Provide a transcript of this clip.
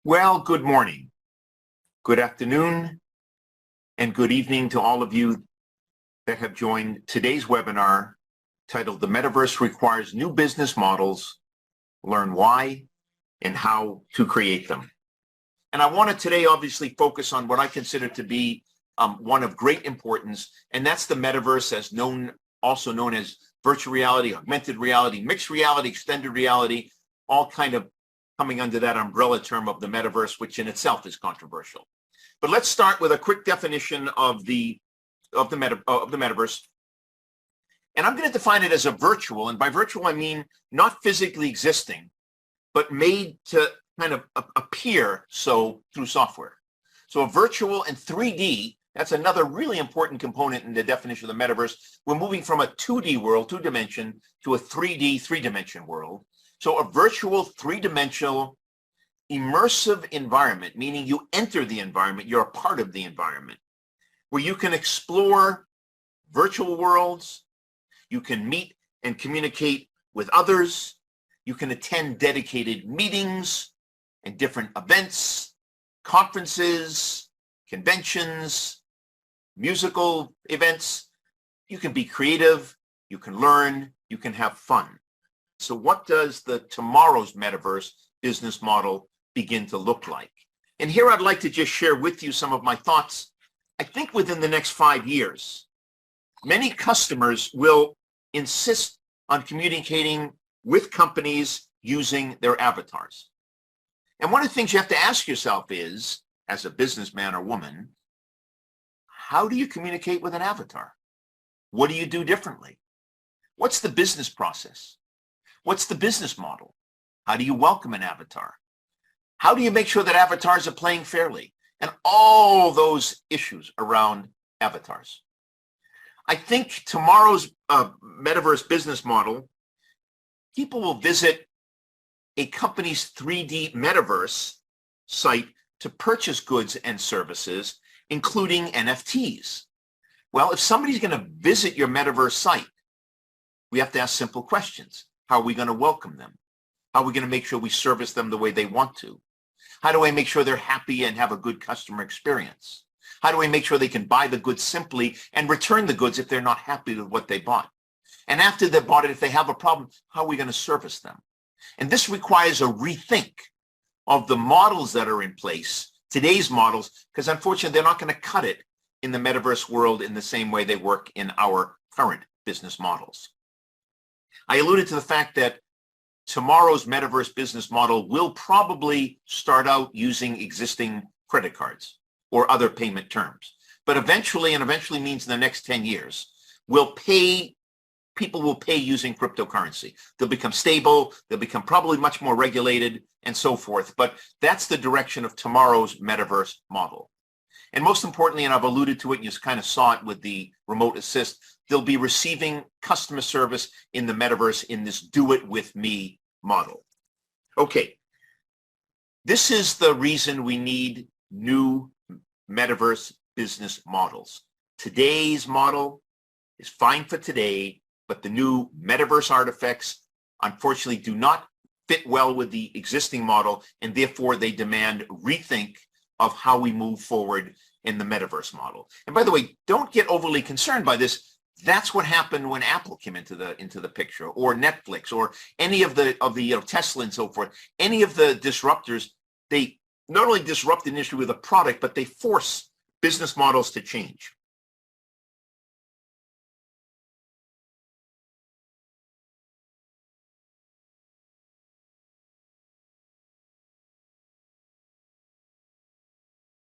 Well, good morning, good afternoon, and good evening to all of you that have joined today's webinar titled The Metaverse Requires New Business Models, Learn Why and How to Create Them. And I want to today obviously focus on what I consider to be one of great importance, and that's the Metaverse, also known as virtual reality, augmented reality, mixed reality, extended reality, all kind of coming under that umbrella term of the metaverse, which in itself is controversial. But let's start with a quick definition of the metaverse. And I'm going to define it as a virtual, and by virtual I mean not physically existing, but made to kind of appear so through software. So a virtual and 3D, that's another really important component in the definition of the metaverse. We're moving from a 2D world, 2-dimension, to a 3D, 3-dimension world. So a virtual, 3-dimensional, immersive environment, meaning you enter the environment, you're a part of the environment, where you can explore virtual worlds, you can meet and communicate with others, you can attend dedicated meetings and different events, conferences, conventions, musical events. You can be creative, you can learn, you can have fun. So what does the tomorrow's metaverse business model begin to look like? And here I'd like to just share with you some of my thoughts. I think within the next 5 years, many customers will insist on communicating with companies using their avatars. And one of the things you have to ask yourself is, as a businessman or woman, how do you communicate with an avatar? What do you do differently? What's the business process? What's the business model? How do you welcome an avatar? How do you make sure that avatars are playing fairly? And all those issues around avatars. I think tomorrow's metaverse business model, people will visit a company's 3D metaverse site to purchase goods and services, including NFTs. Well, if somebody's going to visit your metaverse site, we have to ask simple questions. How are we going to welcome them? How are we going to make sure we service them the way they want to? How do I make sure they're happy and have a good customer experience? How do I make sure they can buy the goods simply and return the goods if they're not happy with what they bought? And after they bought it, if they have a problem, how are we going to service them? And this requires a rethink of the models that are in place, today's models, because unfortunately, they're not going to cut it in the metaverse world in the same way they work in our current business models. I alluded to the fact that tomorrow's metaverse business model will probably start out using existing credit cards or other payment terms. But eventually, and eventually means in the next 10 years, people will pay using cryptocurrency. They'll become stable, they'll become probably much more regulated and so forth. But that's the direction of tomorrow's metaverse model. And most importantly, and I've alluded to it, and you kind of saw it with the remote assist, they'll be receiving customer service in the metaverse in this do-it-with-me model. Okay, this is the reason we need new metaverse business models. Today's model is fine for today, but the new metaverse artifacts, unfortunately, do not fit well with the existing model, and therefore they demand rethink of how we move forward in the metaverse model. And by the way, don't get overly concerned by this. That's what happened when Apple came into the picture, or Netflix, or any of the Tesla and so forth. Any of the disruptors, they not only disrupt the industry with a product, but they force business models to change.